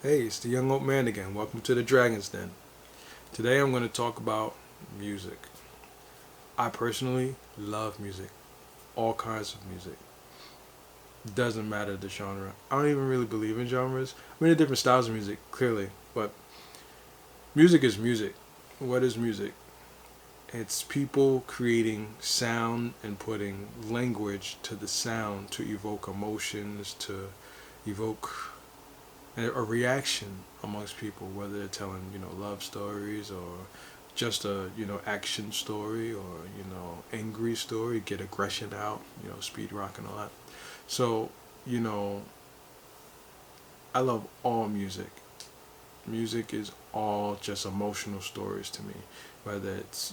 Hey, it's the young old man again. Welcome to the Dragon's Den. Today I'm going to talk about music. I personally love music, all kinds of music. Doesn't matter the genre. I don't even really believe in genres. I mean, the different styles of music, clearly, but music is music. What is music? It's people creating sound and putting language to the sound to evoke emotions, to evoke a reaction amongst people, whether they're telling love stories or just a action story or angry story, get aggression out, speed rock and all that. So you know I love all music. Music is all just emotional stories to me, whether it's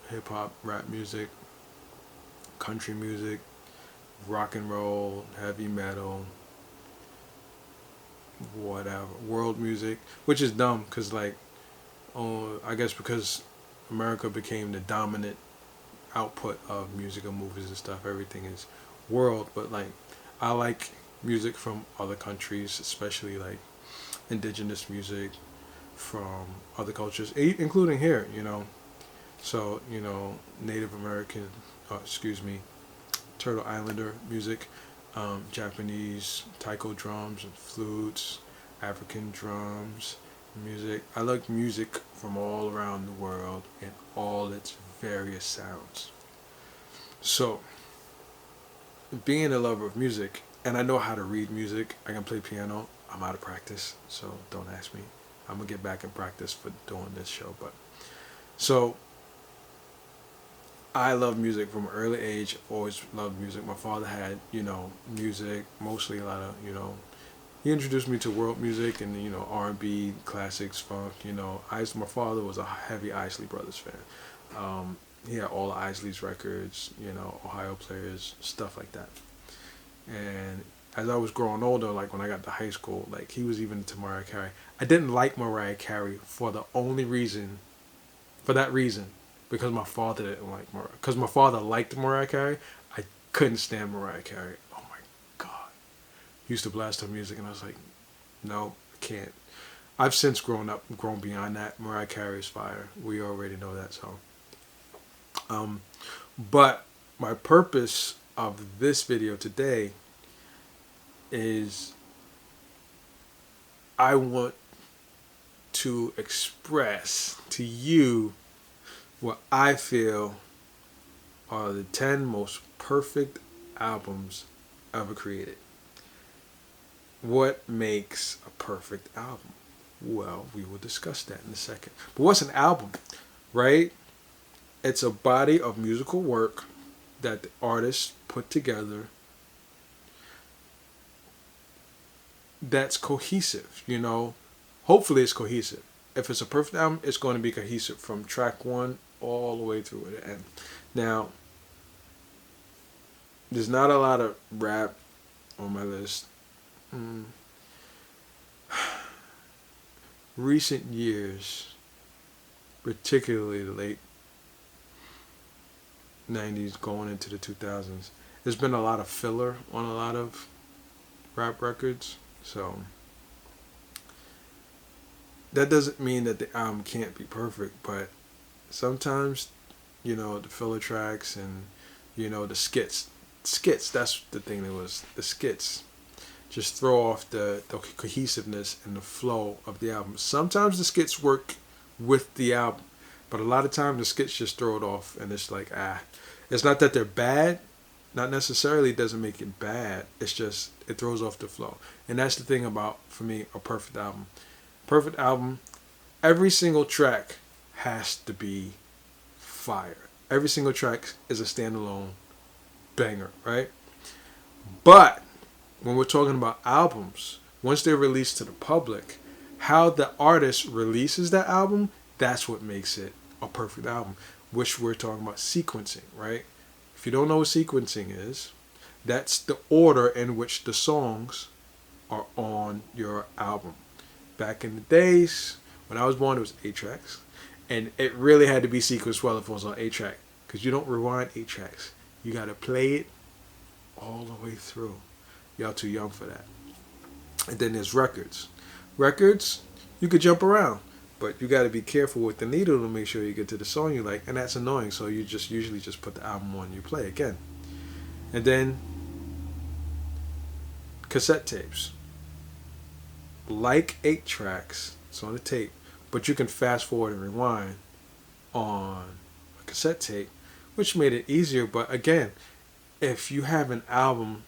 hip hop, rap music, country music, rock and roll, heavy metal, whatever, world music, which is dumb because I guess because America became the dominant output of music and movies and stuff, everything is world. But I like music from other countries, especially like indigenous music from other cultures, including here. So Native American, excuse me, Turtle Islander music, Japanese taiko drums and flutes, African drums, music. I like music from all around the world and all its various sounds. So, being a lover of music, and I know how to read music, I can play piano. I'm out of practice, so don't ask me. I'm gonna get back in practice for doing this show. But so I love music from an early age. Always loved music. My father had, music, mostly a lot of, he introduced me to world music and, R&B, classics, funk, my father was a heavy Isley Brothers fan. He had all the Isley's records, Ohio Players, stuff like that. And as I was growing older, like when I got to high school, like he was even into Mariah Carey. I didn't like Mariah Carey for that reason, because my father didn't like Mariah. Because my father liked Mariah Carey, I couldn't stand Mariah Carey. Oh my god, he used to blast her music, and I was like, no, I can't. I've since grown beyond that. Mariah Carey is fire. We already know that song. Um, but my purpose of this video today is I want to express to you what I feel are the 10 most perfect albums ever created. What makes a perfect album? Well, we will discuss that in a second. But what's an album, right? It's a body of musical work that the artist put together that's cohesive, Hopefully it's cohesive. If it's a perfect album, it's going to be cohesive from track one all the way through to the end. Now, there's not a lot of rap on my list. Mm. Recent years, particularly the late 90s going into the 2000s, there's been a lot of filler on a lot of rap records. So that doesn't mean that the album can't be perfect, but sometimes, the filler tracks and, the skits, that's the thing that was, the skits just throw off the cohesiveness and the flow of the album. Sometimes the skits work with the album, but a lot of times the skits just throw it off and it's like, it's not that they're bad, not necessarily doesn't make it bad, it's just it throws off the flow. And that's the thing about, for me, a perfect album. Perfect album, every single track has to be fire. Every single track is a standalone banger, right? But when we're talking about albums, once they're released to the public, how the artist releases that album, that's what makes it a perfect album, which we're talking about sequencing, right? If you don't know what sequencing is, that's the order in which the songs are on your album. Back in the days, when I was born, it was 8 tracks. And it really had to be sequenced well if it was on 8 track. Because you don't rewind 8 tracks. You got to play it all the way through. Y'all too young for that. And then there's records. Records, you could jump around, but you got to be careful with the needle to make sure you get to the song you like, and that's annoying. So you just usually just put the album on, you play again, and then cassette tapes, like 8 tracks. It's on a tape, but you can fast forward and rewind on a cassette tape, which made it easier. But again, if you have an album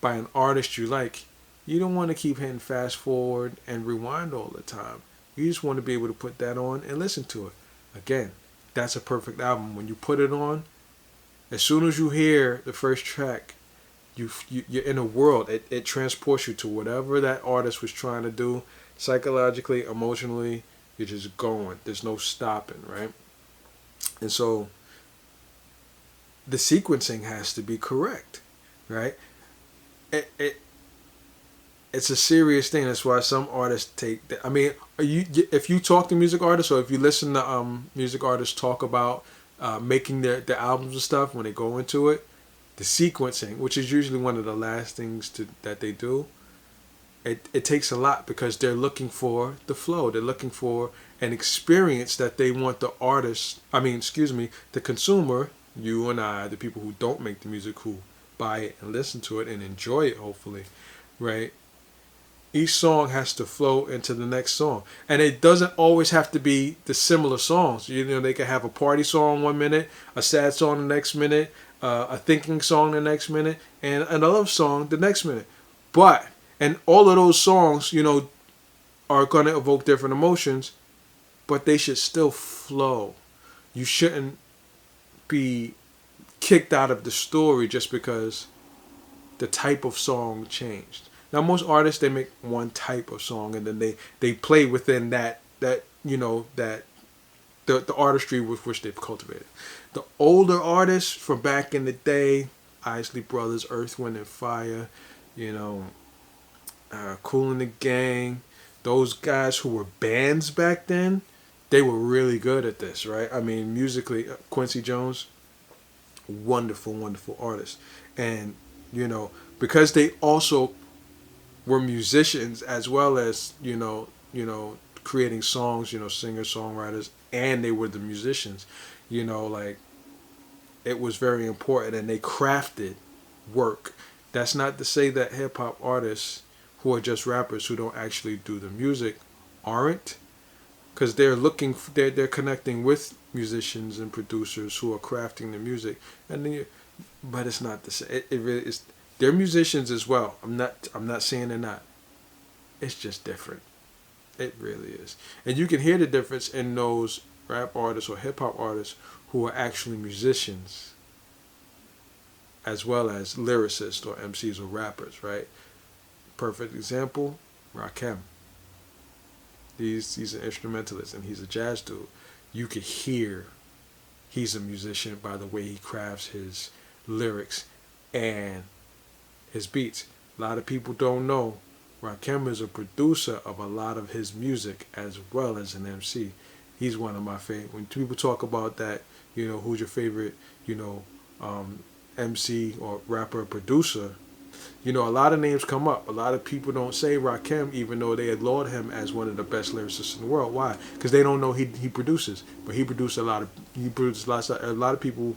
by an artist you like, you don't want to keep hitting fast forward and rewind all the time. You just want to be able to put that on and listen to it. Again, that's a perfect album. When you put it on, as soon as you hear the first track, you're in a world. It transports you to whatever that artist was trying to do, psychologically, emotionally. You're just going. There's no stopping, right? And so the sequencing has to be correct, right? It's a serious thing. That's why some artists take. I mean, if you talk to music artists, or if you listen to music artists talk about making their albums and stuff when they go into it, the sequencing, which is usually one of the last things that they do, it takes a lot because they're looking for the flow. They're looking for an experience that they want the artist. The consumer, you and I, the people who don't make the music, who buy it and listen to it and enjoy it, hopefully, right? Each song has to flow into the next song. And it doesn't always have to be the similar songs. You know, they can have a party song 1 minute, a sad song the next minute, a thinking song the next minute, and a love song the next minute. And all of those songs, are going to evoke different emotions, but they should still flow. You shouldn't be kicked out of the story just because the type of song changed. Now, most artists, they make one type of song, and then they play within that the artistry with which they've cultivated. The older artists from back in the day, Isley Brothers, Earth, Wind and Fire, Kool and the Gang, those guys who were bands back then, they were really good at this, right? I mean, musically, Quincy Jones, wonderful, wonderful artist. And, because they also were musicians as well as, creating songs, singers, songwriters, and they were the musicians, it was very important, and they crafted work. That's not to say that hip hop artists who are just rappers who don't actually do the music aren't, because they're connecting with musicians and producers who are crafting the music, but it's not the same. It really is. They're musicians as well. I'm not saying they're not. It's just different. It really is. And you can hear the difference in those rap artists or hip hop artists who are actually musicians as well as lyricists or MCs or rappers, right? Perfect example, Rakim. He's an instrumentalist and he's a jazz dude. You could hear he's a musician by the way he crafts his lyrics and his beats. A lot of people don't know Rakim is a producer of a lot of his music as well as an MC. He's one of my favorite. When people talk about that, who's your favorite, MC or rapper producer, a lot of names come up. A lot of people don't say Rakim, even though they laud him as one of the best lyricists in the world. Why? Because they don't know he produces. But he produced a lot of stuff. A lot of people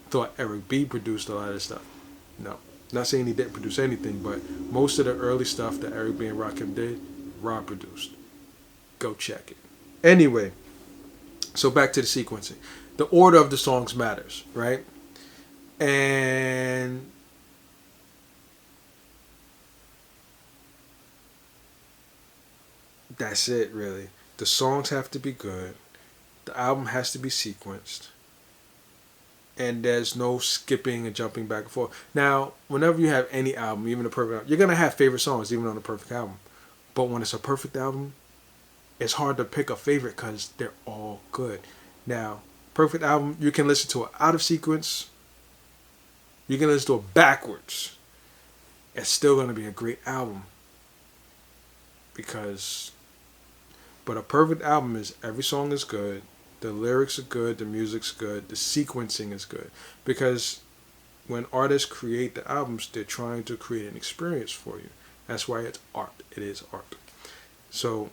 thought Eric B produced a lot of stuff. No. Not saying he didn't produce anything, but most of the early stuff that Eric B and Rakim did, Rob produced. Go check it. Anyway, so back to the sequencing. The order of the songs matters, right? And that's it, really. The songs have to be good. The album has to be sequenced. And there's no skipping and jumping back and forth. Now, whenever you have any album, even a perfect album, you're going to have favorite songs, even on a perfect album. But when it's a perfect album, it's hard to pick a favorite because they're all good. Now, perfect album, you can listen to it out of sequence. You can listen to it backwards. It's still going to be a great album. But a perfect album is every song is good. The lyrics are good, the music's good, the sequencing is good. Because when artists create the albums, they're trying to create an experience for you. That's why it's art. It is art. So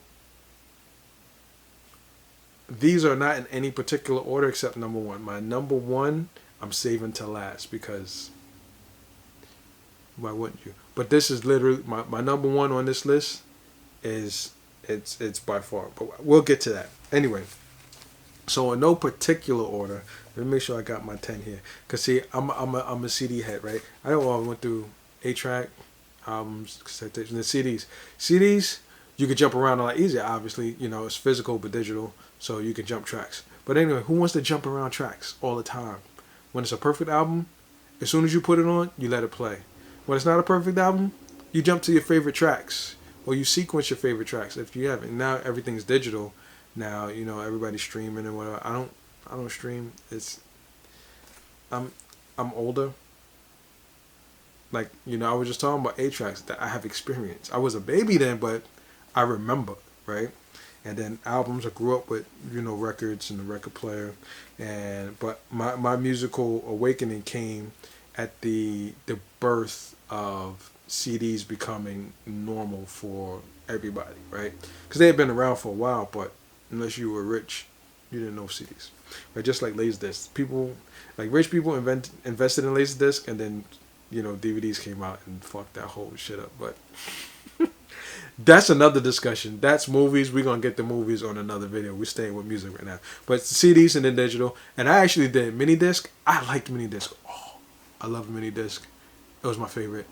these are not in any particular order except number one. My number one, I'm saving to last because why wouldn't you? But this is literally my number one on this list is it's by far. But we'll get to that. Anyway, so in no particular order, let me make sure I got my 10 here. Cause see, I'm a CD head, right? I went through 8-track albums, cassette tapes, and the CDs. CDs, you could jump around a lot easier. Obviously, you know it's physical but digital, so you can jump tracks. But anyway, who wants to jump around tracks all the time? When it's a perfect album, as soon as you put it on, you let it play. When it's not a perfect album, you jump to your favorite tracks, or you sequence your favorite tracks if you haven't. Now everything's digital. Now you know everybody's streaming and whatever. I don't stream. I'm older. Like, you know, I was just talking about 8-tracks that I have experience. I was a baby then, but I remember, right? And then albums, I grew up with, you know, records and the record player. But my musical awakening came at the birth of CDs becoming normal for everybody, right? Because they had been around for a while, but unless you were rich, you didn't know CDs. Right? Just like Laserdisc. People, like rich people invested in Laserdisc, and then, you know, DVDs came out and fucked that whole shit up. But that's another discussion. That's movies. We're going to get the movies on another video. We're staying with music right now. But CDs and then digital. And I actually did mini disc. I liked mini disc. Oh, I love mini disc. It was my favorite.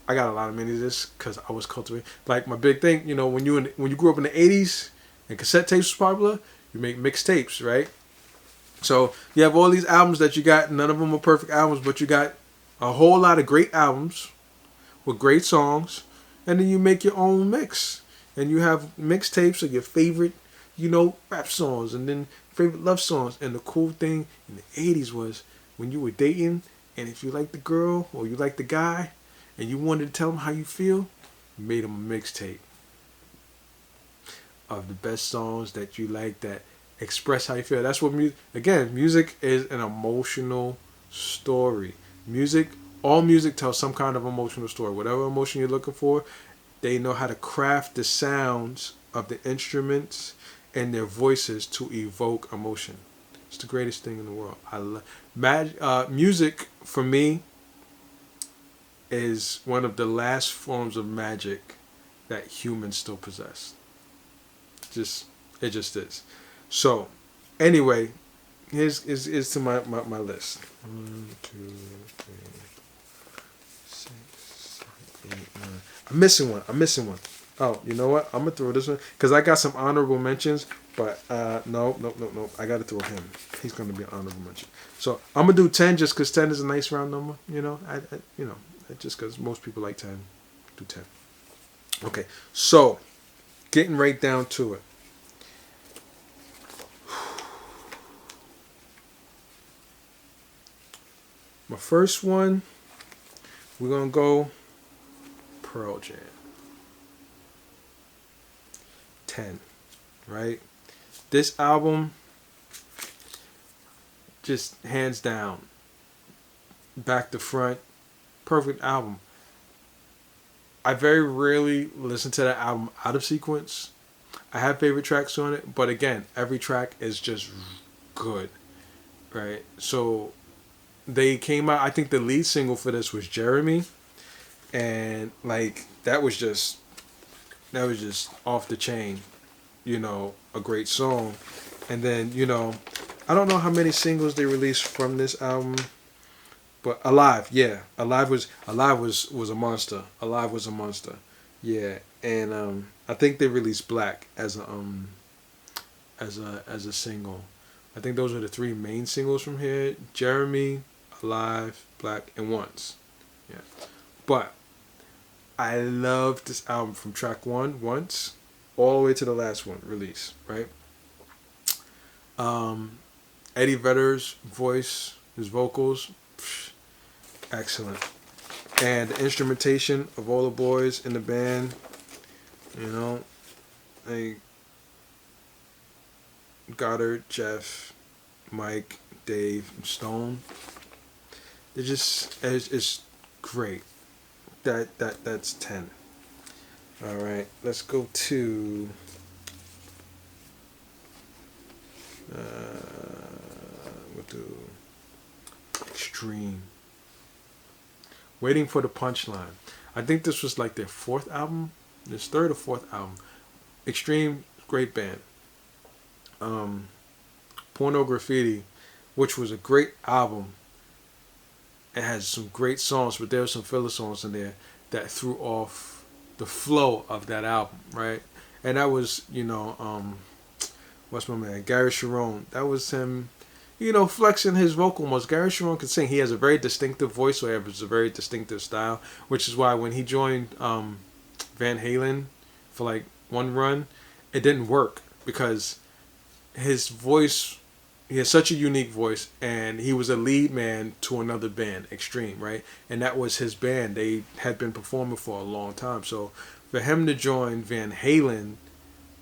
I got a lot of mini discs because I was cultivating. Like my big thing, you know, when you grew up in the 80s and cassette tapes was popular, you make mixtapes, right? So you have all these albums that you got. None of them are perfect albums, but you got a whole lot of great albums with great songs, and then you make your own mix, and you have mixtapes of your favorite, you know, rap songs, and then favorite love songs. And the cool thing in the 80s was when you were dating, and if you liked the girl or you liked the guy, and you wanted to tell them how you feel, you made them a mixtape of the best songs that you like that express how you feel. That's what music is an emotional story. All music tells some kind of emotional story. Whatever emotion you're looking for, they know how to craft the sounds of the instruments and their voices to evoke emotion. It's the greatest thing in the world. I love music for me is one of the last forms of magic that humans still possess. It just is. So, anyway, here's to my list. 1, 2, 3, 6, 7, 8, 9. I'm missing one. Oh, you know what? I'm gonna throw this one because I got some honorable mentions. But no. I gotta throw him. He's gonna be an honorable mention. So I'm gonna do 10 just because 10 is a nice round number. You know, just because most people like 10. Do 10. Okay, so getting right down to it. My first one, we're going to go Pearl Jam. 10, right? This album, just hands down, back to front, perfect album. I very rarely listen to that album out of sequence. I have favorite tracks on it, but again, every track is just good, right? So they came out, I think the lead single for this was Jeremy, and like that was just off the chain, you know, a great song. And then, you know, I don't know how many singles they released from this album, but Alive was a monster. Alive was a monster. Yeah, and I think they released Black as a single. I think those are the 3 main singles from here: Jeremy, Alive, Black, and Once. Yeah, but I love this album from track 1, Once, all the way to the last one, Release. Right. Eddie Vedder's voice, his vocals, excellent, and the instrumentation of all the boys in the band. You know, like Goddard, Jeff, Mike, Dave, and Stone. It's great. That's 10. All right, let's go to What do Extreme. Waiting for the Punchline. I think this was like their fourth album, this third or fourth album. Extreme, great band. Porno Graffiti, which was a great album. It has some great songs, but there were some filler songs in there that threw off the flow of that album, right? And that was, what's my man? Gary Sharon. That was him, flexing his vocal most. Gary Sharon can sing. He has a very distinctive voice, so he has a very distinctive style, which is why when he joined Van Halen for like one run, it didn't work because his voice, he has such a unique voice, and he was a lead man to another band, Extreme, right? And that was his band. They had been performing for a long time. So for him to join Van Halen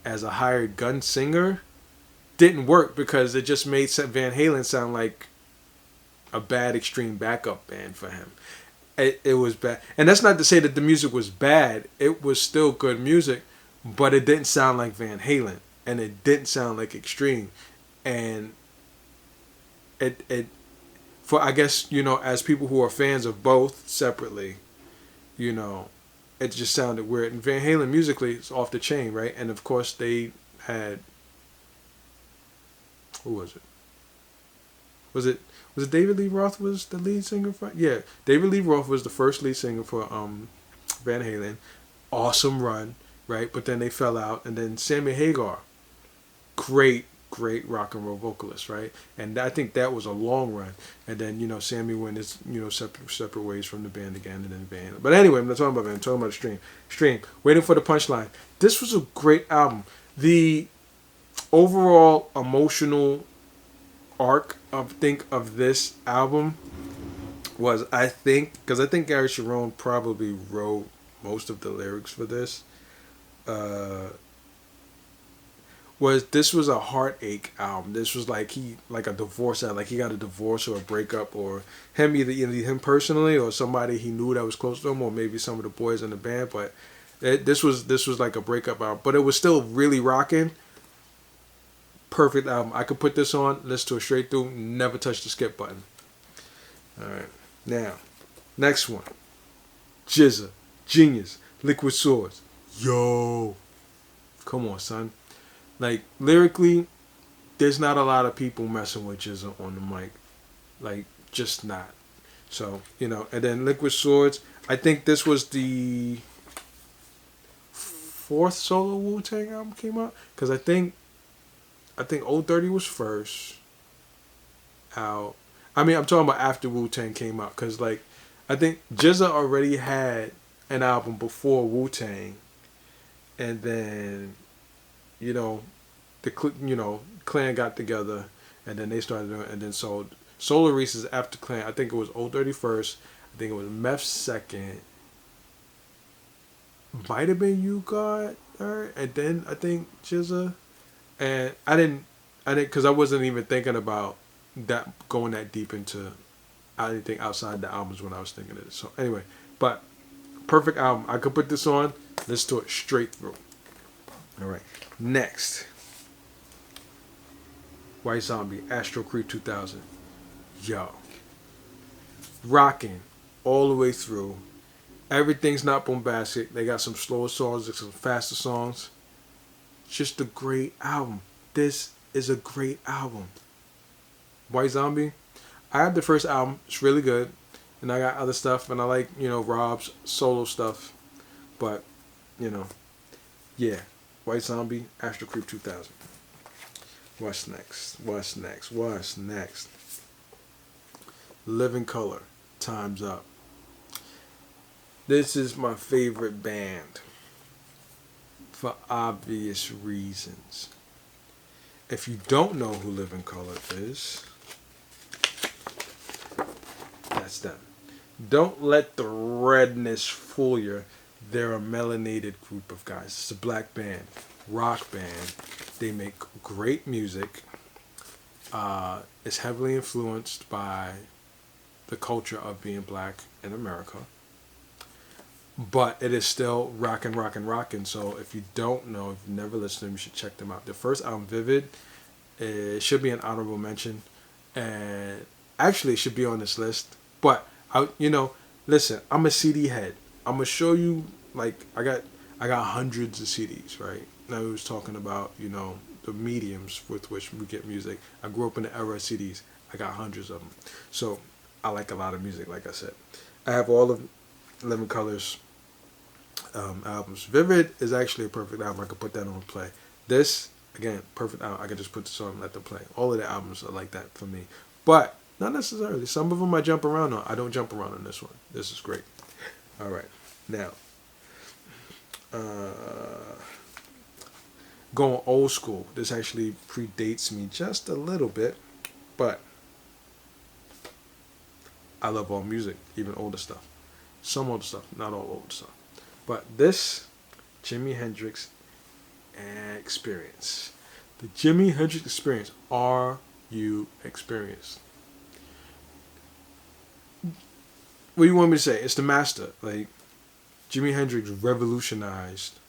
as a hired gun singer didn't work because it just made Van Halen sound like a bad Extreme backup band for him. It was bad. And that's not to say that the music was bad. It was still good music, but it didn't sound like Van Halen. And it didn't sound like Extreme. And it for, I guess, as people who are fans of both separately, it just sounded weird. And Van Halen musically is off the chain, right? And of course they had, who was it? Was it David Lee Roth was the lead singer for? Yeah, David Lee Roth was the first lead singer for Van Halen. Awesome run, right? But then they fell out, and then Sammy Hagar, great rock and roll vocalist, right? And I think that was a long run. And then Sammy went his separate ways from the band again, and then Van. But anyway, I'm not talking about Van. I'm talking about Extreme. Waiting for the Punchline. This was a great album. The overall emotional arc of this album was, I think, because I think Gary Sharon probably wrote most of the lyrics for this. This was a heartache album. This was like a divorce album. Like he got a divorce or a breakup, or him either him personally or somebody he knew that was close to him, or maybe some of the boys in the band. But this was like a breakup album. But it was still really rocking. Perfect album. I could put this on, listen to it straight through, never touch the skip button. All right, now next one, GZA, Genius, Liquid Swords. Yo, come on, son. Like, lyrically, there's not a lot of people messing with GZA on the mic. Like, just not. So, and then Liquid Swords, I think this was the fourth solo Wu-Tang album came out. Because I think Old 30 was first out. I mean, I'm talking about after Wu-Tang came out. Because, like, I think GZA already had an album before Wu-Tang. And then, Clan got together, and then they started doing it, and then Solar Reese is after Clan. I think it was Old 30 first. I think it was Meth second. Might have been You God, and then I think GZA. And I didn't, because I wasn't even thinking about that, going that deep into anything outside the albums when I was thinking of it. So anyway, but perfect album. I could put this on, listen to it straight through. All right, next, White Zombie, Astro Creep 2000. Yo, rocking all the way through. Everything's not bombastic. They got some slower songs, some faster songs. Just a great album. This is a great album. White Zombie, I have the first album. It's really good. And I got other stuff. And I like, Rob's solo stuff. But, yeah. White Zombie, Astro Creep 2000. What's next? Living Color, Time's Up. This is my favorite band. For obvious reasons. If you don't know who Living Color is, that's them. Don't let the redness fool you. They're a melanated group of guys. It's a black band, rock band. They make great music. It's heavily influenced by the culture of being black in America. But it is still rockin'. So if you don't know, if you've never listened to them, you should check them out. The first album, Vivid, It should be an honorable mention, and actually it should be on this list. But listen, I'm a CD head. I'm gonna show you like I got hundreds of CDs, right? Now we was talking about the mediums with which we get music. I grew up in the era of CDs. I got hundreds of them, so I like a lot of music. Like I said, I have all of Living Colors albums. Vivid is actually a perfect album. I could put that on play. This, again, perfect album. I could just put this on and let them play. All of the albums are like that for me. But not necessarily. Some of them I jump around on. I don't jump around on this one. This is great. All right. Now, going old school. This actually predates me just a little bit. But I love all music, even older stuff. Some older stuff, not all old stuff. But this Jimi Hendrix Experience. The Jimi Hendrix Experience. Are you experienced? What do you want me to say? It's the master. Like, Jimi Hendrix revolutionized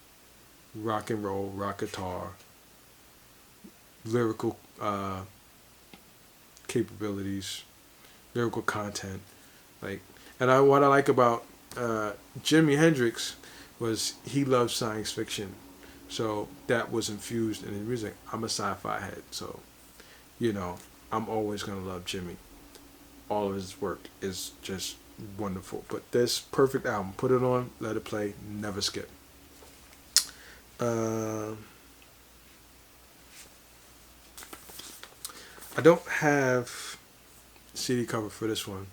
rock and roll, rock guitar, lyrical capabilities, lyrical content. Like, and what I like about Jimi Hendrix was he loved science fiction, so that was infused in his music. I'm a sci-fi head, so I'm always gonna love Jimmy. All of his work is just wonderful. But this perfect album, put it on, let it play, never skip. I don't have CD cover for this one,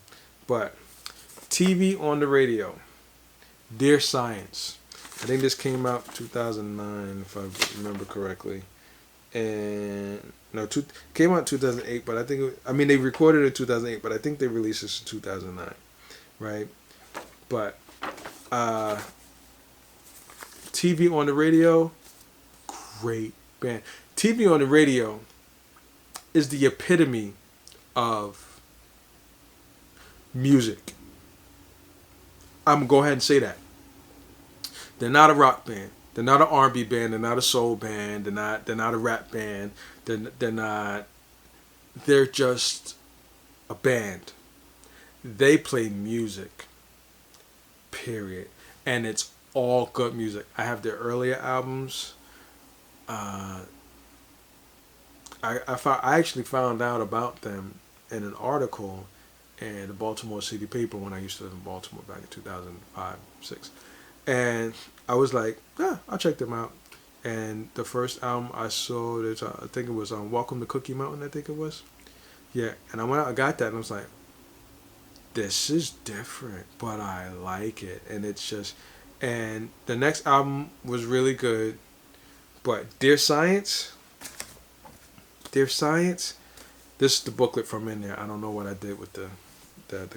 but TV on the radio. Dear Science. I think this came out 2009, if I remember correctly. And no, came out 2008, but I think they recorded it in 2008, but I think they released this in 2009, right? But TV on the radio, great band. TV on the radio is the epitome of music. I'm gonna go ahead and say that. They're not a rock band. They're not an R&B band. They're not a soul band. They're not a rap band. They're not. They're just a band. They play music. Period. And it's all good music. I have their earlier albums. I actually found out about them in an article in the Baltimore City paper when I used to live in Baltimore back in 2005, 6. And I was like, I'll check them out. And the first album I saw, I think it was Welcome to Cookie Mountain, I think it was. Yeah, and I got that and I was like, this is different, but I like it. And it's just, and the next album was really good. But Dear Science, this is the booklet from in there. I don't know what I did with the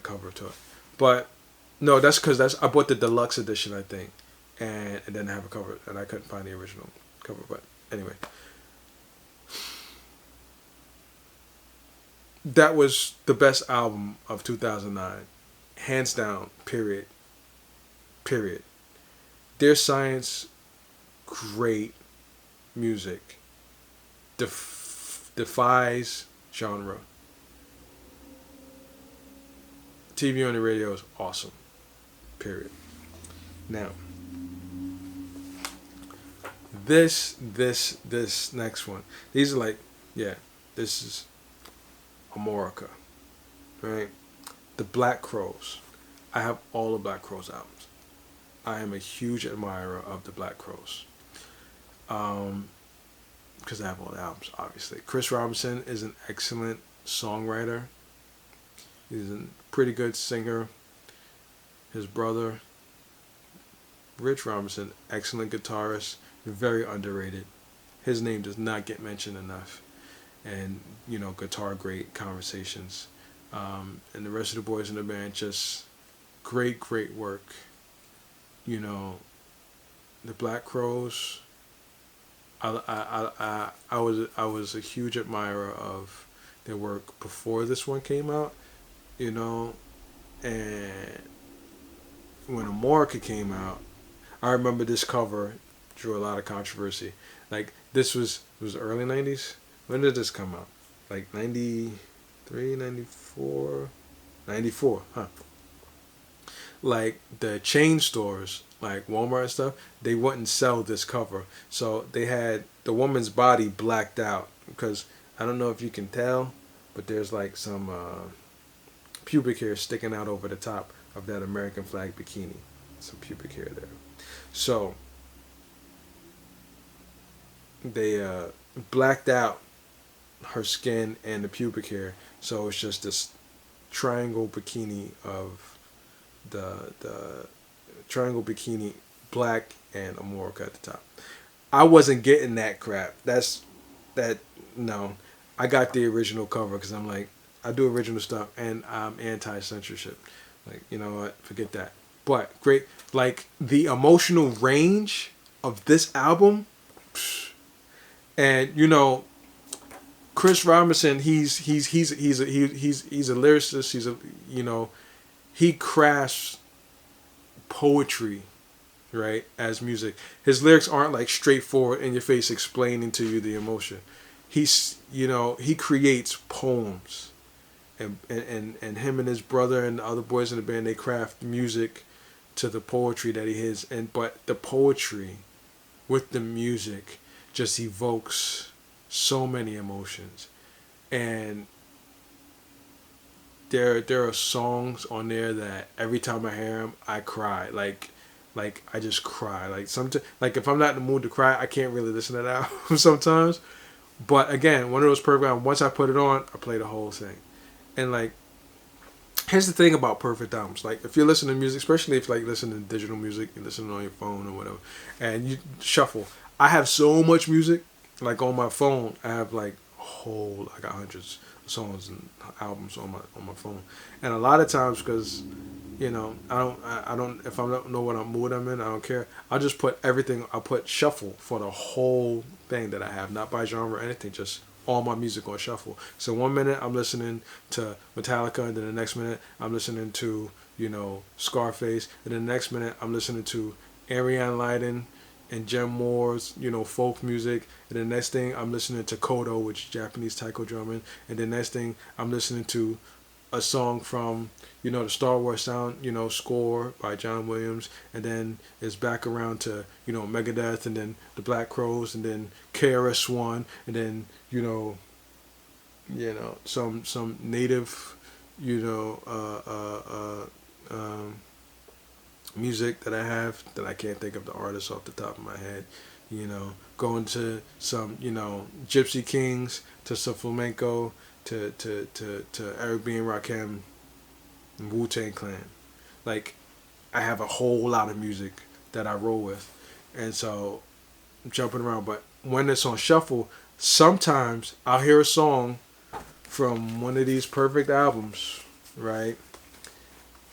cover to it. But no, that's because I bought the deluxe edition, I think, and it didn't have a cover, and I couldn't find the original cover. But anyway, that was the best album of 2009, hands down. Period. Dear Science, great music, defies genre. TV on the radio is awesome. Period. Now, this next one. These are like, this is America, right? The Black Crowes. I have all the Black Crowes albums. I am a huge admirer of the Black Crowes. Because I have all the albums, obviously. Chris Robinson is an excellent songwriter. He's a pretty good singer. His brother, Rich Robinson, excellent guitarist, very underrated. His name does not get mentioned enough. And, guitar great conversations. And the rest of the boys in the band, just great work. The Black Crowes, I was a huge admirer of their work before this one came out, and when America came out, I remember this cover drew a lot of controversy. Like, this was the early 90s, When did this come out? Like 93, 94, 94, huh? Like the chain stores, like Walmart and stuff, they wouldn't sell this cover. So they had the woman's body blacked out because I don't know if you can tell, but there's like some pubic hair sticking out over the top of that American flag bikini. Some pubic hair there. So they blacked out her skin and the pubic hair, so it's just this triangle bikini of the triangle bikini, black and a morgue at the top. I wasn't getting that crap. That no. I got the original cover because I'm like, I do original stuff and I'm anti censorship. Like, you know what? Forget that. But great, like the emotional range of this album, and you know, Chris Robinson, he's a lyricist. He's a, you know, he crafts poetry, right, as music. His lyrics aren't like straightforward in your face explaining to you the emotion. He's, you know, he creates poems, and him and his brother and the other boys in the band, they craft music to the poetry that he has, and but the poetry with the music just evokes so many emotions. And there are songs on there that every time I hear them, I cry. Like I just cry. Like sometimes, like if I'm not in the mood to cry, I can't really listen to that album sometimes. But again, one of those programs. Once I put it on, I play the whole thing. And like, here's the thing about perfect albums. Like if you're listening to music, especially if like listening to digital music, you're listening on your phone or whatever, and you shuffle. I have so much music. Like on my phone, I have like whole. I got hundreds of songs and albums on my phone, and a lot of times because, you know, I don't if I don't know what mood I'm in, I don't care. I'll just put everything. I'll put shuffle for the whole thing that I have, not by genre or anything, just all my music on shuffle. So 1 minute I'm listening to Metallica, and then the next minute I'm listening to, you know, Scarface, and then the next minute I'm listening to Ariane Leiden and Jem Moore's, you know, folk music, and the next thing I'm listening to Kodo, which is Japanese taiko drumming, and the next thing I'm listening to a song from, you know, the Star Wars sound, you know, score by John Williams, and then it's back around to, you know, Megadeth, and then the Black Crowes, and then KRS-One, and then, you know, some native, you know, music that I have that I can't think of the artist off the top of my head. You know, going to some, you know, Gypsy Kings, to some flamenco, to Eric B. and Rakim, and Wu-Tang Clan. Like, I have a whole lot of music that I roll with, and so I'm jumping around. But when it's on shuffle, sometimes I'll hear a song from one of these perfect albums, right?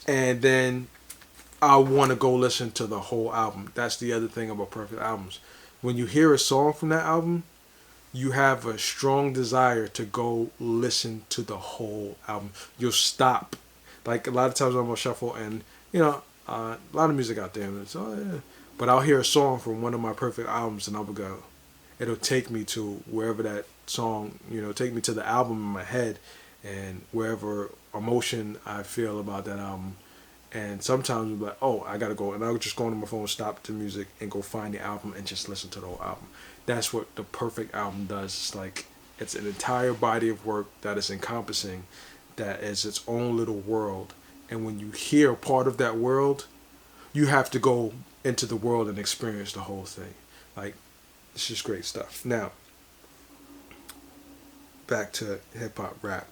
And then I want to go listen to the whole album. That's the other thing about perfect albums. When you hear a song from that album, you have a strong desire to go listen to the whole album. You'll stop. Like a lot of times I'm on shuffle, and you know, a lot of music out there, and it's, oh yeah. But I'll hear a song from one of my perfect albums, and I'll go. It'll take me to wherever that song, you know, take me to the album in my head, and wherever emotion I feel about that album. And sometimes I'm like, oh, I gotta go, and I'll just go on my phone, stop the music, and go find the album and just listen to the whole album. That's what the perfect album does. It's like it's an entire body of work that is encompassing, that is its own little world. And when you hear part of that world, you have to go into the world and experience the whole thing. Like, it's just great stuff. Now, back to hip hop rap.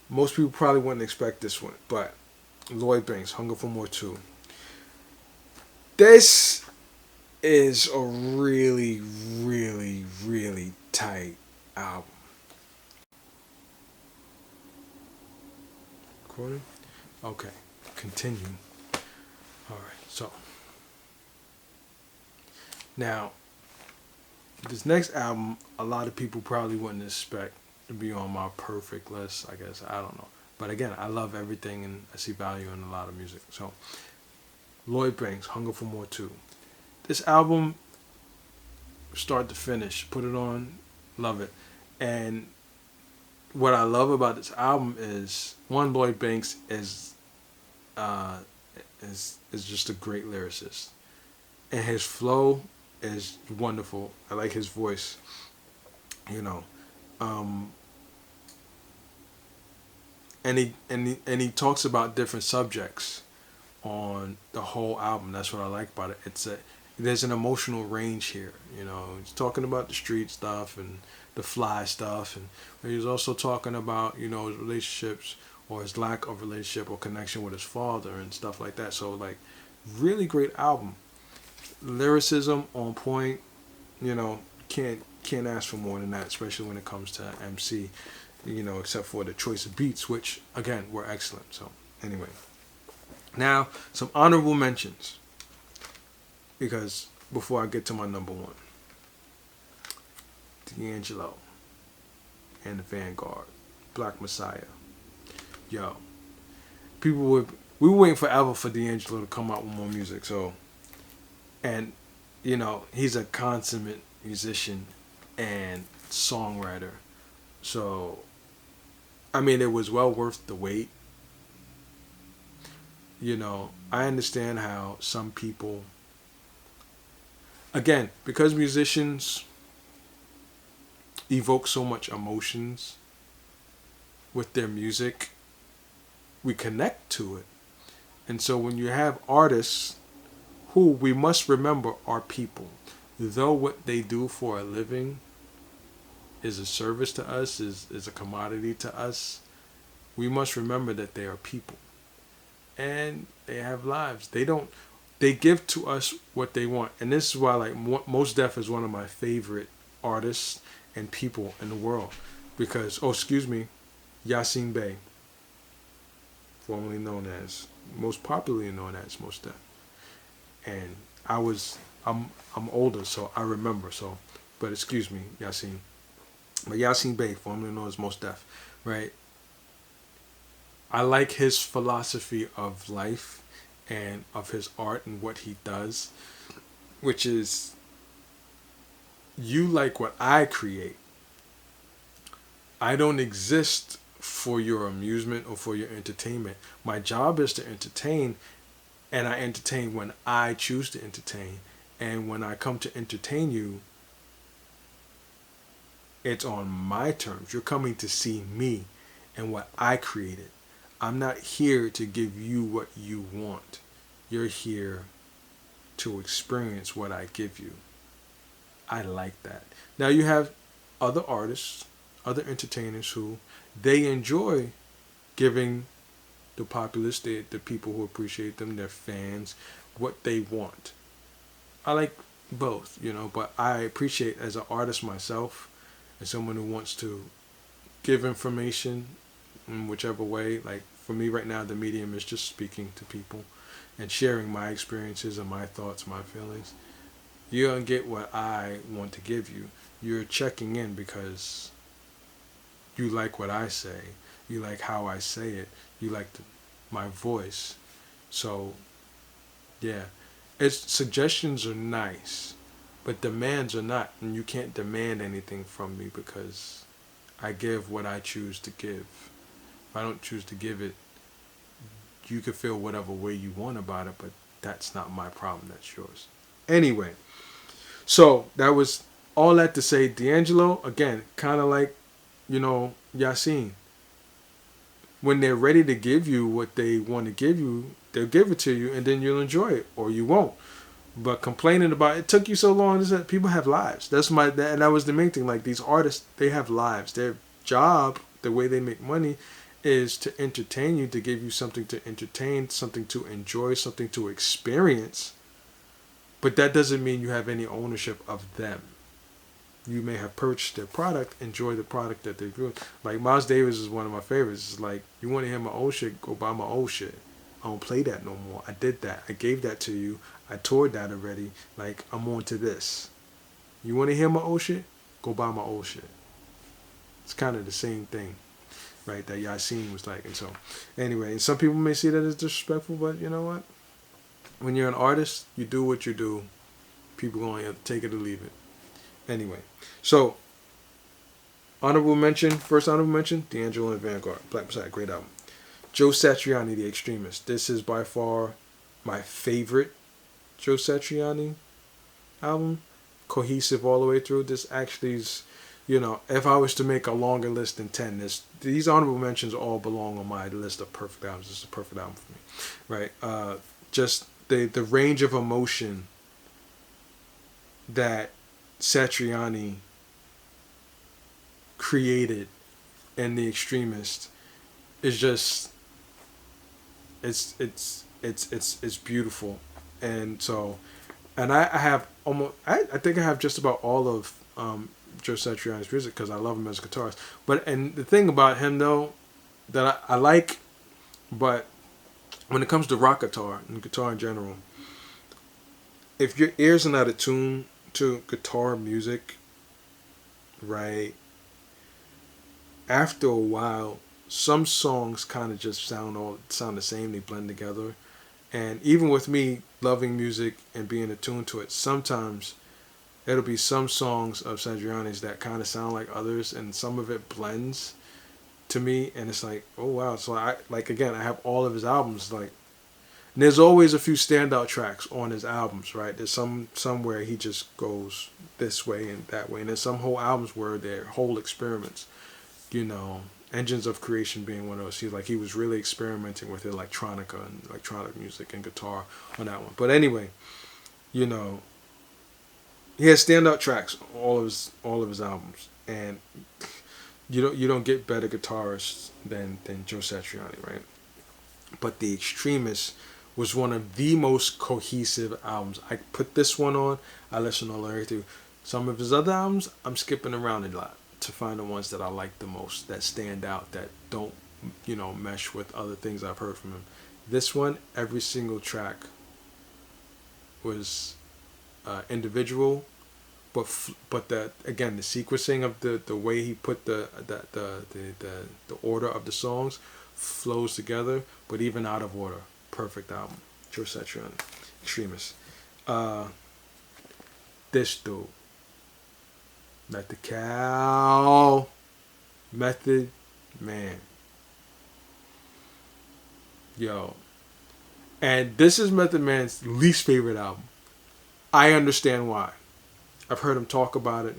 Most people probably wouldn't expect this one, but Lloyd Banks, Hunger for More 2. This is a really, really, really tight album. Recording? Okay, continue. Alright, so. Now, this next album, a lot of people probably wouldn't expect to be on my perfect list, I guess. I don't know. But again, I love everything, and I see value in a lot of music. So, Lloyd Banks, Hunger for More 2. This album, start to finish, put it on, love it. And what I love about this album is, one, Lloyd Banks uh, is just a great lyricist, and his flow is wonderful. I like his voice, you know. Um, and he talks about different subjects on the whole album. That's what I like about it. There's an emotional range here. He's talking about the street stuff and the fly stuff, and he's also talking about his relationships or his lack of relationship or connection with his father and stuff like that. So like, really great album. Lyricism on point. You know, can't ask for more than that, especially when it comes to MC. Except for the choice of beats, which again were excellent. So anyway, now some honorable mentions, because before I get to my number one, D'Angelo and the Vanguard, Black Messiah. Yo, we were waiting forever for D'Angelo to come out with more music. So, and he's a consummate musician and songwriter. So, I mean, it was well worth the wait. I understand how some people, again, because musicians evoke so much emotions with their music, we connect to it. And so when you have artists who, we must remember, are people, though what they do for a living is a service to us, is a commodity to us, we must remember that they are people. And they have lives. They give to us what they want. And this is why, like, Mos Def is one of my favorite artists and people in the world. Because, Yasin Bey, formerly known as, most popularly known as Mos Def. And I'm older, so I remember. So, but excuse me, Yasin. But Yasin Bey, formerly known as Mos Def, right? I like his philosophy of life and of his art and what he does, which is, you like what I create. I don't exist for your amusement or for your entertainment. My job is to entertain, and I entertain when I choose to entertain. And when I come to entertain you, it's on my terms. You're coming to see me and what I created. I'm not here to give you what you want. You're here to experience what I give you. I like that. Now you have other artists, other entertainers who they enjoy giving the populace, the people who appreciate them, their fans, what they want. I like both, but I appreciate, as an artist myself, as someone who wants to give information in whichever way. Like, for me right now, the medium is just speaking to people and sharing my experiences and my thoughts, my feelings. You don't get what I want to give you. You're checking in because you like what I say. You like how I say it. You like my voice. So, yeah. Suggestions are nice, but demands are not. And you can't demand anything from me, because I give what I choose to give. If I don't choose to give it, you can feel whatever way you want about it, but that's not my problem. That's yours. Anyway, so that was all that to say, D'Angelo, again, kind of like, Yasin. When they're ready to give you what they want to give you, they'll give it to you, and then you'll enjoy it, or you won't. But complaining about it took you so long, is that people have lives. And that was the main thing. Like, these artists, they have lives. Their job, the way they make money, is to entertain you, to give you something to entertain, something to enjoy, something to experience. But that doesn't mean you have any ownership of them. You may have purchased their product, enjoy the product that they're doing. Like, Miles Davis is one of my favorites. It's like, you want to hear my old shit, go buy my old shit. I don't play that no more. I did that. I gave that to you. I toured that already. Like, I'm on to this. You want to hear my old shit? Go buy my old shit. It's kind of the same thing, right, that Yasin was like. And so, anyway, and some people may see that as disrespectful, but you know what? When you're an artist, you do what you do. People going to have to take it or leave it. Anyway, so Honorable mention, first honorable mention, D'Angelo and Vanguard, Black Messiah, great album. Joe Satriani, The Extremist. This is by far my favorite Joe Satriani album. Cohesive all the way through. This actually is, if I was to make a longer list than 10, these honorable mentions all belong on my list of perfect albums. This is a perfect album for me, right? Just the range of emotion that Satriani created in The Extremist is just it's beautiful. And so, and I have almost I think I have just about all of Joe Satriani's music because I love him as a guitarist. But and the thing about him though that I like, but when it comes to rock guitar and guitar in general, if your ears are not attuned to guitar music, right, after a while, some songs kind of just sound the same. They blend together, and even with me loving music and being attuned to it, sometimes it'll be some songs of Satriani's that kind of sound like others, and some of it blends to me, and it's like, oh wow. So I have all of his albums, like, and there's always a few standout tracks on his albums, right? There's somewhere he just goes this way and that way, and there's some whole albums where they're whole experiments. Engines of Creation being one of those. He was really experimenting with electronica and electronic music and guitar on that one. But anyway, he has standout tracks on all of his albums, and you don't get better guitarists than Joe Satriani, right? But The Extremist was one of the most cohesive albums. I put this one on, I listened all the way through. Some of his other albums, I'm skipping around a lot to find the ones that I like the most, that stand out, that don't, mesh with other things I've heard from him. This one, every single track was individual, but the sequencing of the way he put the order of the songs flows together, but even out of order, perfect album. Joe Satriani, Extremist. This dude. Method Man. Yo. And this is Method Man's least favorite album. I understand why. I've heard him talk about it,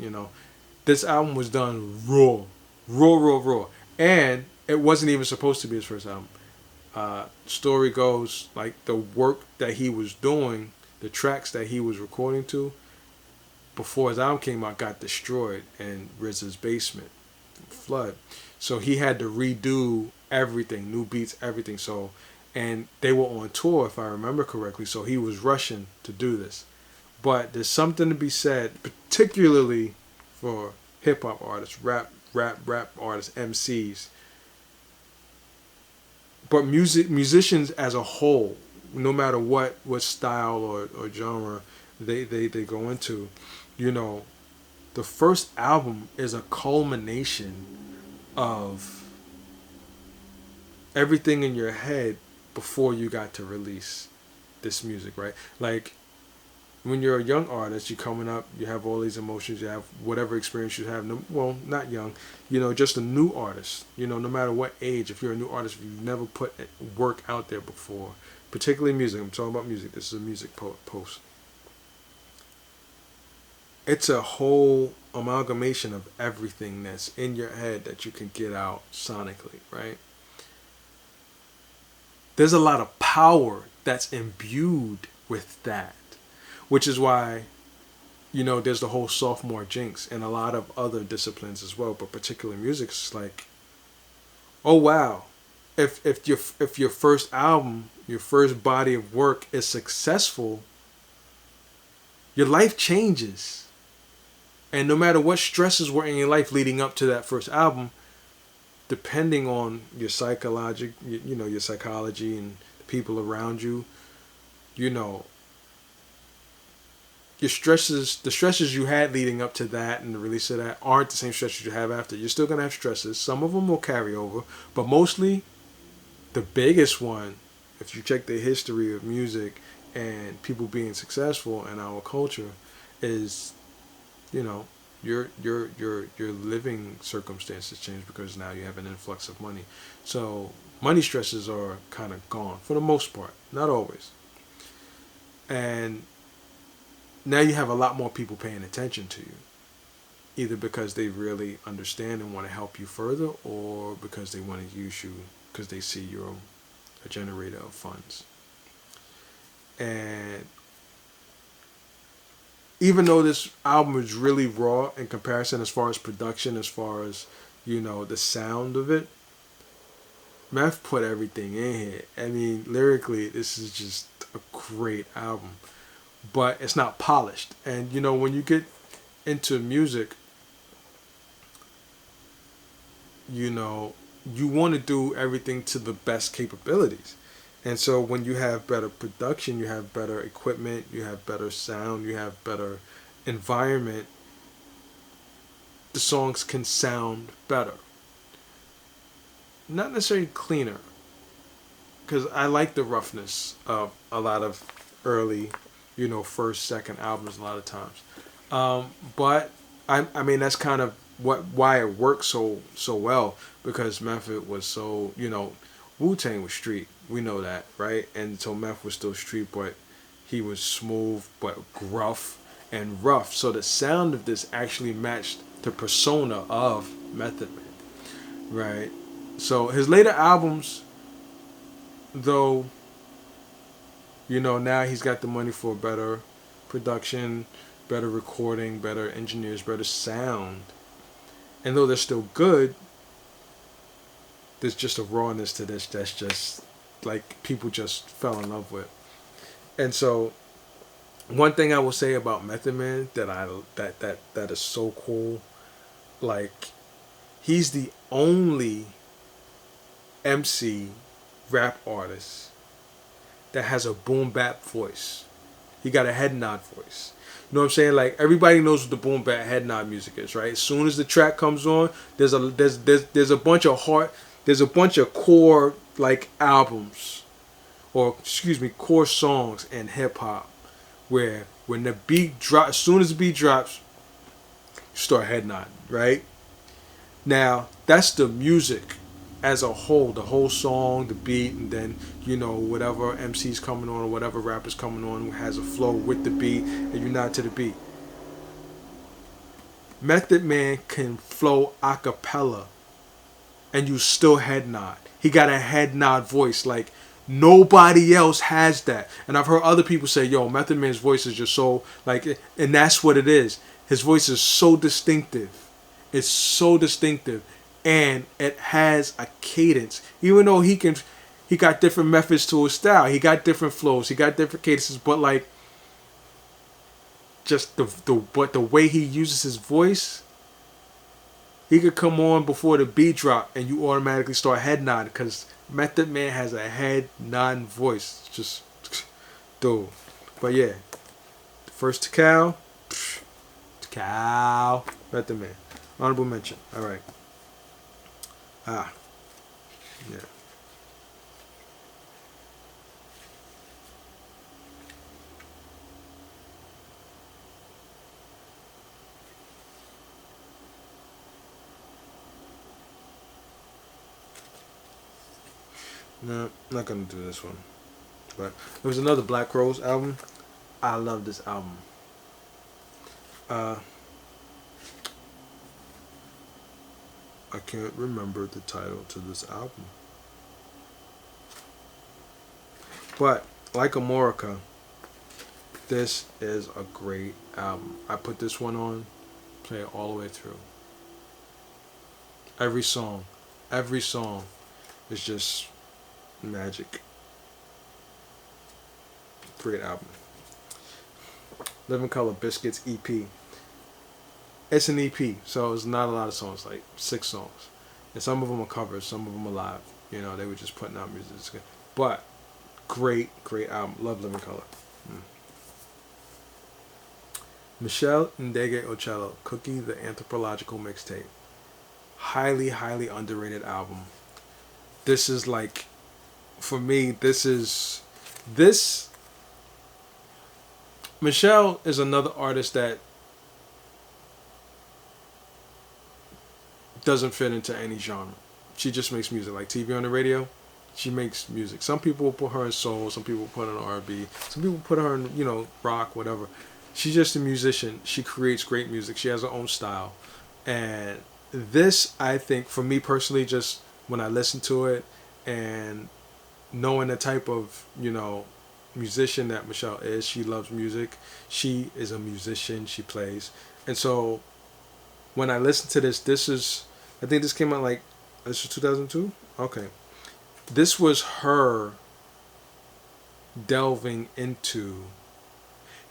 This album was done raw. Raw. And it wasn't even supposed to be his first album. Story goes, like, the work that he was doing, the tracks that he was recording to, before his album came out, got destroyed in RZA's basement, flood. So he had to redo everything, new beats, everything. So, and they were on tour, if I remember correctly. So he was rushing to do this. But there's something to be said, particularly for hip hop artists, rap artists, MCs. But musicians as a whole, no matter what style or genre they go into, the first album is a culmination of everything in your head before you got to release this music, right? Like, when you're a young artist, you're coming up, you have all these emotions, you have whatever experience you have. Well, not young, just a new artist. No matter what age, if you're a new artist, if you've never put work out there before, particularly music. I'm talking about music. This is a music post. It's a whole amalgamation of everything that's in your head that you can get out sonically, right? There's a lot of power that's imbued with that, which is why, there's the whole sophomore jinx and a lot of other disciplines as well, but particularly music. It's like, oh wow, if your first album, your first body of work is successful, your life changes. And no matter what stresses were in your life leading up to that first album, depending on your psychology and the people around you, the stresses you had leading up to that and the release of that aren't the same stresses you have after. You're still going to have stresses. Some of them will carry over, but mostly the biggest one, if you check the history of music and people being successful in our culture, is Your living circumstances change because now you have an influx of money. So money stresses are kind of gone for the most part, not always. And now you have a lot more people paying attention to you, either because they really understand and want to help you further, or because they want to use you because they see you're a generator of funds. And even though this album is really raw in comparison as far as production, as far as, the sound of it, Meth put everything in here. I mean, lyrically, this is just a great album. But it's not polished. And, when you get into music, you want to do everything to the best capabilities. And so when you have better production, you have better equipment, you have better sound, you have better environment, the songs can sound better. Not necessarily cleaner, because I like the roughness of a lot of early, first, second albums a lot of times. But I mean that's kind of why it worked so well, because Method was so, Wu-Tang was street. We know that, right? And so Meth was still street, but he was smooth but gruff and rough. So the sound of this actually matched the persona of Method Man, right? So his later albums, though, now he's got the money for better production, better recording, better engineers, better sound. And though they're still good, there's just a rawness to this that's just like people just fell in love with. And so one thing I will say about Method Man that is so cool, like he's the only MC rap artist that has a boom bap voice. He got a head nod voice. You know what I'm saying? Like everybody knows what the boom bap head nod music is, right? As soon as the track comes on, there's a bunch of core like albums, or excuse me, core songs in hip hop, where when the beat drops, as soon as the beat drops, you start head nodding, right? Now that's the music as a whole, the whole song, the beat, and then whatever MC's coming on or whatever rapper's coming on has a flow with the beat, and you nod to the beat. Method Man can flow a cappella, and you still head nod. He got a head nod voice like nobody else has that. And I've heard other people say, "Yo, Method Man's voice is just so like," and that's what it is. His voice is so distinctive. It's so distinctive. And it has a cadence. Even though he got different methods to his style. He got different flows. He got different cadences. But like, just the way he uses his voice, he could come on before the beat drop, and you automatically start head nodding because Method Man has a head nodding voice. Just dude. But yeah, first Tikal, Method Man, honorable mention. All right. Yeah. No, I'm not gonna do this one. But there was another Black Crowes album. I love this album. I can't remember the title to this album. But like Amorica, this is a great album. I put this one on, play it all the way through. Every song is just magic. Great album. Living Color Biscuits EP. It's an EP, so it's not a lot of songs, like 6 songs. And some of them are covers, some of them are live. They were just putting out music. But great album. Love Living Color. Michelle Ndege Ocello, Cookie the Anthropological Mixtape. Highly underrated album. This is like, for me, this Michelle is another artist that doesn't fit into any genre. She just makes music, like TV on the radio. She makes music. Some people will put her in soul. Some people put her in R&B. Some people put her in rock, whatever. She's just a musician. She creates great music. She has her own style, and this, I think, for me personally, just when I listen to it and knowing the type of musician that Michelle is, she loves music. She is a musician. She plays, and so when I listen to this, I think this came out like this was 2002. Okay, this was her delving into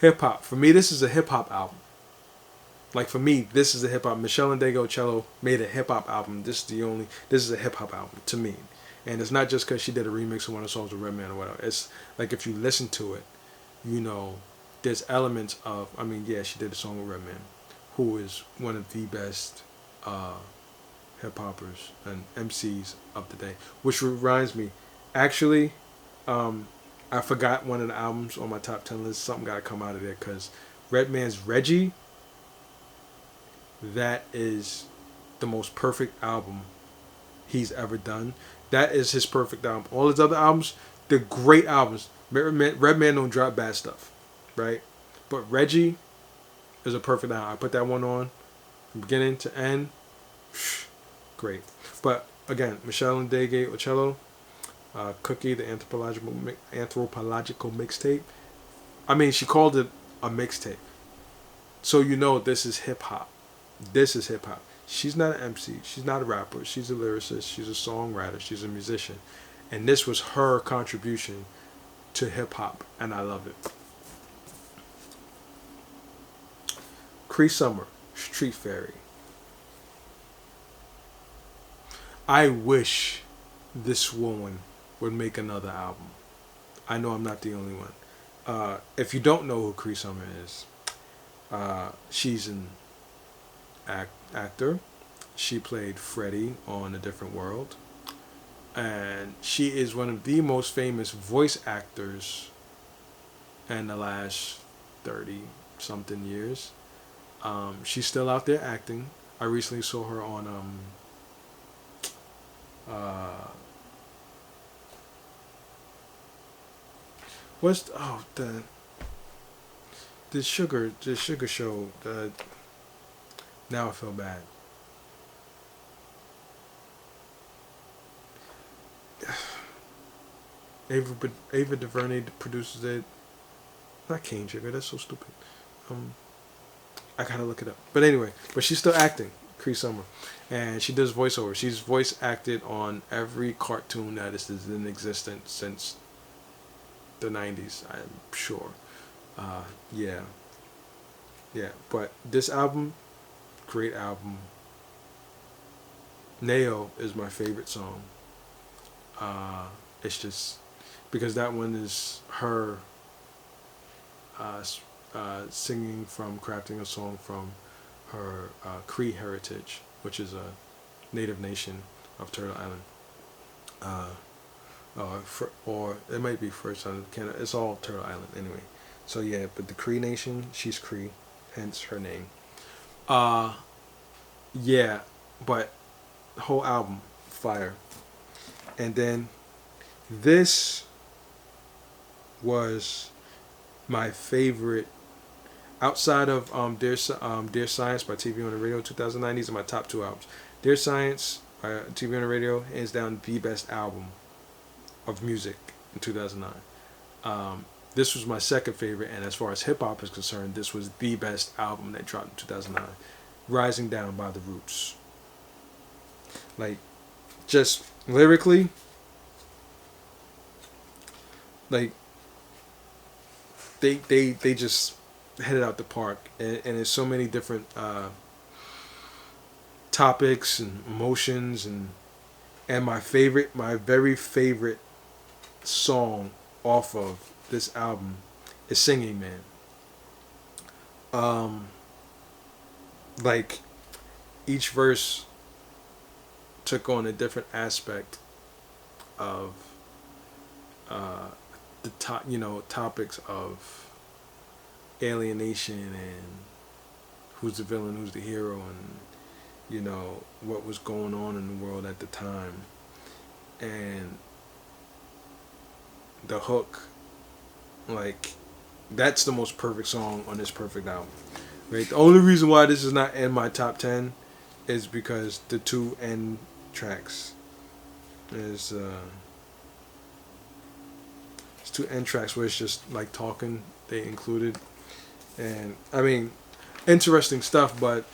hip hop. For me, this is a hip hop album. Like for me, this is a hip hop. Michelle and Dago Cello made a hip hop album. This is a hip hop album to me, and it's not just because she did a remix of one of the songs with Redman or whatever. It's like if you listen to it, there's elements of. I mean, yeah, she did a song with Redman, who is one of the best hip hoppers and MCs of the day. Which reminds me, actually, I forgot one of the albums on my top 10 list. Something got to come out of there because Redman's Reggie. That is the most perfect album he's ever done. That is his perfect album. All his other albums, they're great albums. Redman don't drop bad stuff, right? But Reggie is a perfect album. I put that one on from beginning to end. Great. But again, Michelle and Dago Ocello, Cookie, the anthropological mixtape. I mean, she called it a mixtape. So this is hip hop. This is hip hop. She's not an MC. She's not a rapper. She's a lyricist. She's a songwriter. She's a musician. And this was her contribution to hip hop. And I love it. Cree Summer, Street Fairy. I wish this woman would make another album. I know I'm not the only one. If you don't know who Cree Summer is, she's an actor. She played Freddie on A Different World, and she is one of the most famous voice actors in the last 30 something years. She's still out there acting. I recently saw her on the sugar show. Now I feel bad. Ava DuVernay produces it. Not Cane Sugar. That's so stupid. I gotta look it up. But anyway, she's still acting. Cree Summer, and she does voiceover. She's voice acted on every cartoon that is in existence since the 90s. I'm sure. Yeah. But this album, great album. Neo is my favorite song. It's just because that one is her singing from crafting a song from her Cree heritage, which is a native nation of Turtle Island. Or it might be First Island Canada. It's all Turtle Island anyway. So yeah, but the Cree nation, she's Cree, hence her name. Yeah, but the whole album, fire. And then this was my favorite outside of Dear Science by TV on the Radio 2009. These are my top two albums. Dear Science by TV on the Radio, hands down the best album of music in 2009. This was my second favorite, and as far as hip hop is concerned, this was the best album that dropped in 2009. Rising Down by The Roots. Like, just lyrically, like they just hit it out the park, and there's so many different topics and emotions, and my very favorite song off of this album is Singing Man. Like each verse took on a different aspect of the topics of alienation and who's the villain, who's the hero, what was going on in the world at the time. And the hook, like, that's the most perfect song on this perfect album. Right? The only reason why this is not in my top 10 is because the two end tracks is it's two end tracks where it's just like talking they included. And I mean, interesting stuff, but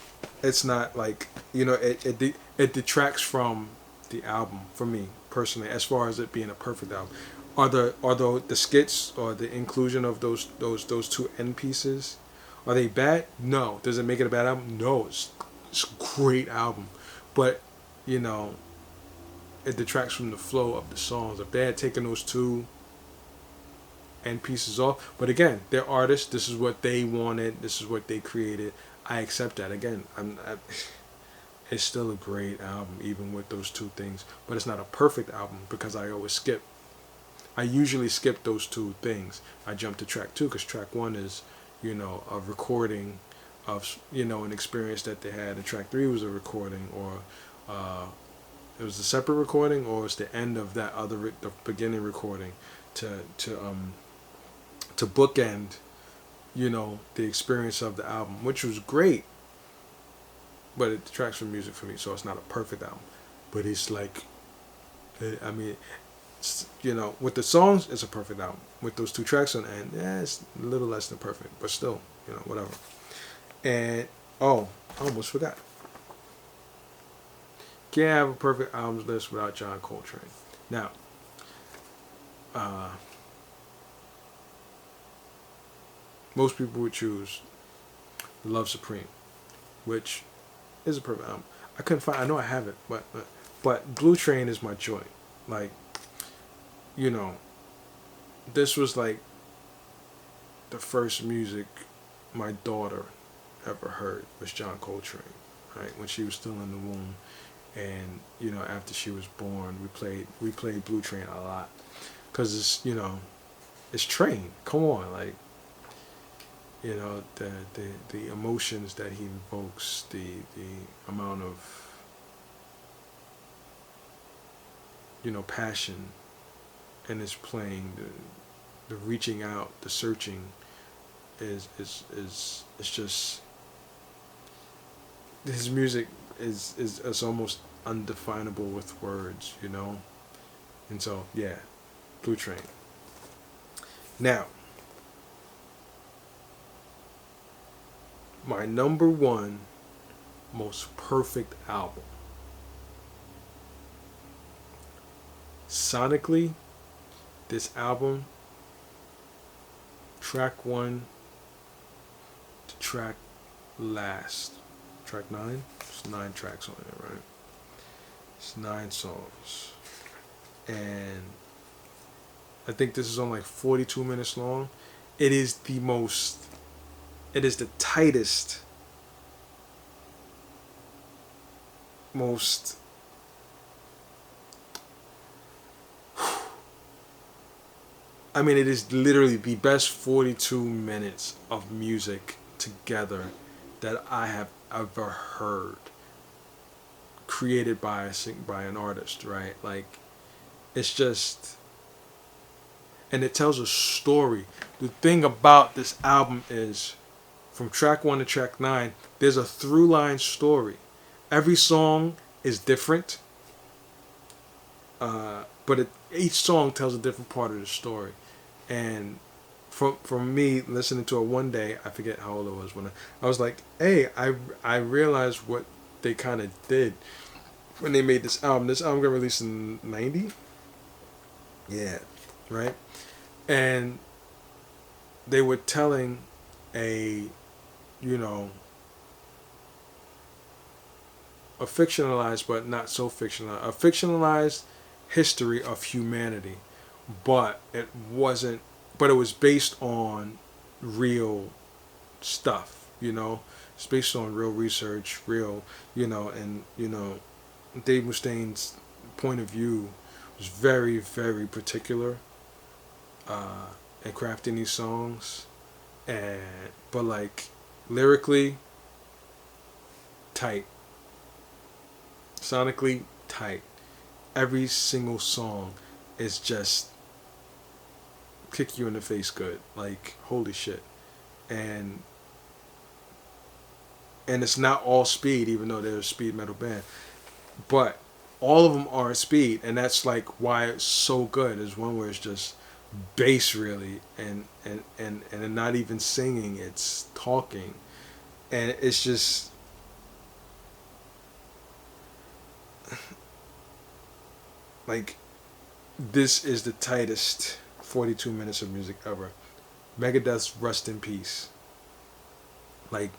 it's not like, it detracts from the album for me personally, as far as it being a perfect album. Are the skits or the inclusion of those two end pieces, are they bad? No. Does it make it a bad album? No. It's a great album, but you know it detracts from the flow of the songs. If they had taken those two end pieces off, but again, they're artists. This is what they wanted. This is what they created. I accept that. Again, it's still a great album, even with those two things. But it's not a perfect album because I usually skip those two things. I jump to track two because track one is, a recording of, an experience that they had. And track three was a recording, or it was a separate recording, or it's the end of that the beginning recording to bookend, the experience of the album, which was great. But it detracts from music for me, so it's not a perfect album. But it's like, I mean, with the songs, it's a perfect album. With those two tracks on the end, yeah, it's a little less than perfect, but still, whatever. And I almost forgot. Can't have a perfect albums list without John Coltrane. Now, most people would choose Love Supreme, which is a perfect album. I couldn't find. I know I have it, but Blue Train is my joint. Like, this was like the first music my daughter ever heard was John Coltrane. Right, when she was still in the womb, and after she was born, we played Blue Train a lot, cause it's Train. Come on, like. The emotions that he invokes, the amount of passion in his playing, the reaching out, the searching is just, his music is almost undefinable with words, and so yeah, Blue Train. Now, my number one most perfect album. Sonically, this album, track one to track last. Track 9? There's 9 tracks on it, right? It's 9 songs. And I think this is only like 42 minutes long. It is the tightest, most it is literally the best 42 minutes of music together that I have ever heard, created by an artist, right? Like, it's just, and it tells a story. The thing about this album is, from track 1 to track 9, there's a through line story. Every song is different, but each song tells a different part of the story. And from me listening to it one day, I forget how old I was when I was like, hey, I realized what they kind of did when they made this album. This album got released in 90? Yeah, right? And they were telling a a fictionalized but not so fictionalized, a fictionalized history of humanity, but it was based on real stuff, it's based on real research, and Dave Mustaine's point of view was very, very particular in crafting these songs, but like lyrically tight, sonically tight. Every single song is just kick you in the face good. Like holy shit. And it's not all speed, even though they're a speed metal band. But all of them are speed, and that's like why it's so good. There's one where it's just bass really, and not even singing, it's talking, and it's just like this is the tightest 42 minutes of music ever. Megadeth's Rust in Peace. Like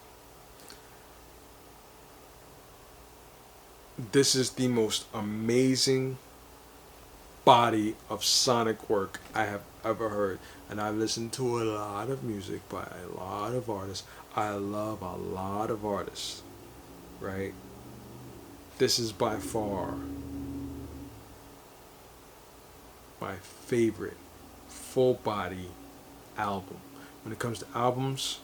this is the most amazing body of sonic work I have ever heard. And I've listened to a lot of music by a lot of artists. I love a lot of artists, right? This is by far my favorite full body album. When it comes to albums,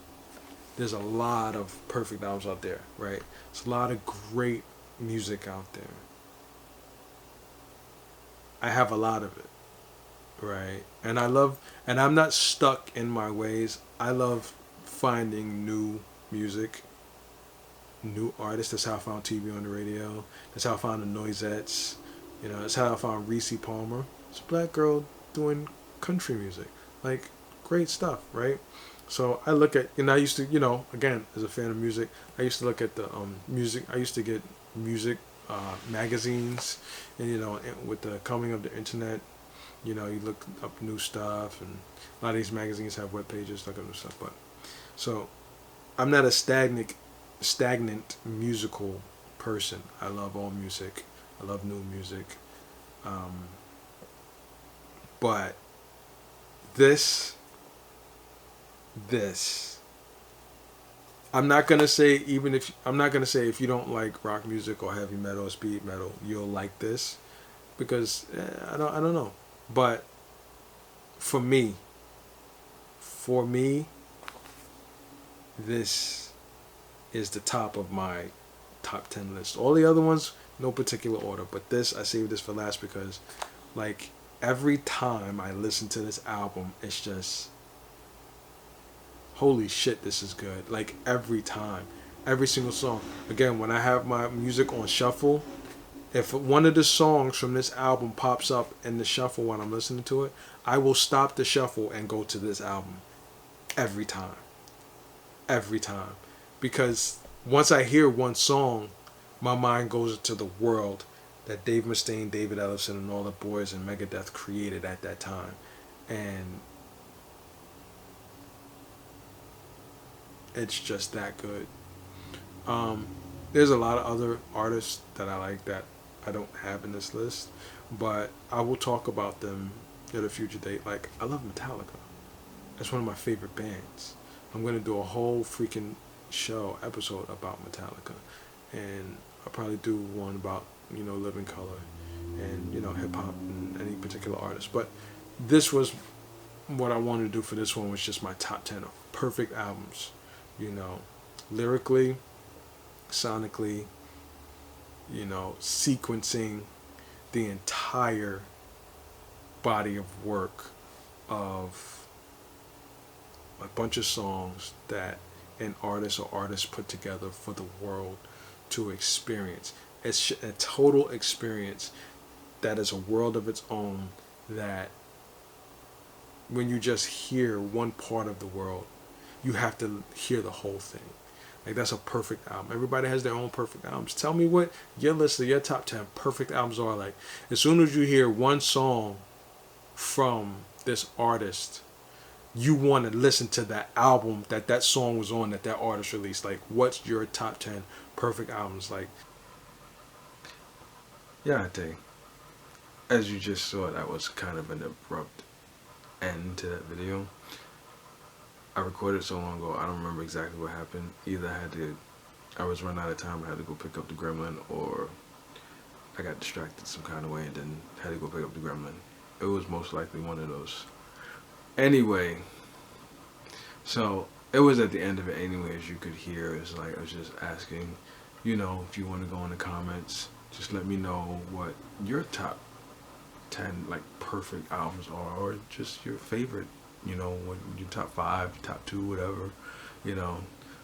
there's a lot of perfect albums out there, right? There's a lot of great music out there. I have a lot of it, right? And I love, and I'm not stuck in my ways. I love finding new music, new artists. That's how I found TV on the radio. That's how I found the Noisettes. You know, that's how I found Reese Palmer. It's a black girl doing country music. Like, great stuff, right? So I look at, and I used to, you know, again, as a fan of music, I used to look at the music. I used to get music magazines, and you know, with the coming of the internet, you know, you look up new stuff, and a lot of these magazines have web pages, look up new stuff. But so I'm not a stagnant musical person. I love all music. I love new music. But this, I'm not gonna say, even if I'm not gonna say if you don't like rock music or heavy metal or speed metal, you'll like this, because I don't know. But for me, this is the top of my top 10 list. All the other ones, no particular order, but this, I saved this for last because, like, every time I listen to this album, it's just, holy shit, this is good. Like, every time, every single song. Again, when I have my music on shuffle, if one of the songs from this album pops up in the shuffle when I'm listening to it, I will stop the shuffle and go to this album every time. Every time. Because once I hear one song, my mind goes into the world that Dave Mustaine, David Ellefson, and all the boys in Megadeth created at that time. And it's just that good. There's a lot of other artists that I like that I don't have in this list, but I will talk about them at a future date. Like, I love Metallica. That's one of my favorite bands. I'm going to do a whole freaking episode about Metallica, and I'll probably do one about, you know, Living Color and, you know, hip hop and any particular artist. But this was what I wanted to do for this one, was just my top 10 of perfect albums, you know, lyrically, sonically, you know, sequencing the entire body of work of a bunch of songs that an artist or artists put together for the world to experience. It's a total experience that is a world of its own, that when you just hear one part of the world, you have to hear the whole thing. Like, that's a perfect album. Everybody has their own perfect albums. Tell me what your list of your top 10 perfect albums are like. As soon as you hear one song from this artist, you want to listen to that album that song was on, that artist released. Like, what's your top 10 perfect albums like? Yeah, I think, as you just saw, that was kind of an abrupt end to that video. I recorded so long ago, I don't remember exactly what happened. Either I was running out of time, I had to go pick up the gremlin, or I got distracted some kind of way and then had to go pick up the gremlin. It was most likely one of those. Anyway, so it was at the end of it anyway, as you could hear. It's like I was just asking, you know, if you want to go in the comments, just let me know what your top 10 like perfect albums are, or just your favorite, you know, what your top 5, top 2, whatever, you know.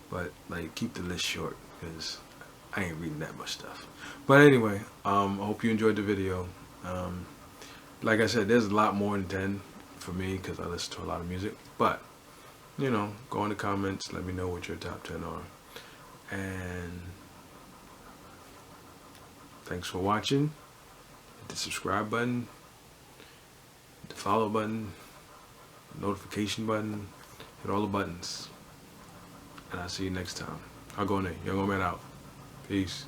But like, keep the list short, because I ain't reading that much stuff. But anyway, I hope you enjoyed the video. Like I said, there's a lot more than 10 for me, because I listen to a lot of music. But, you know, go in the comments, let me know what your top 10 are. And thanks for watching. Hit the subscribe button, hit the follow button, notification button, hit all the buttons. And I'll see you next time. I'll go in there. Young Old Man out. Peace.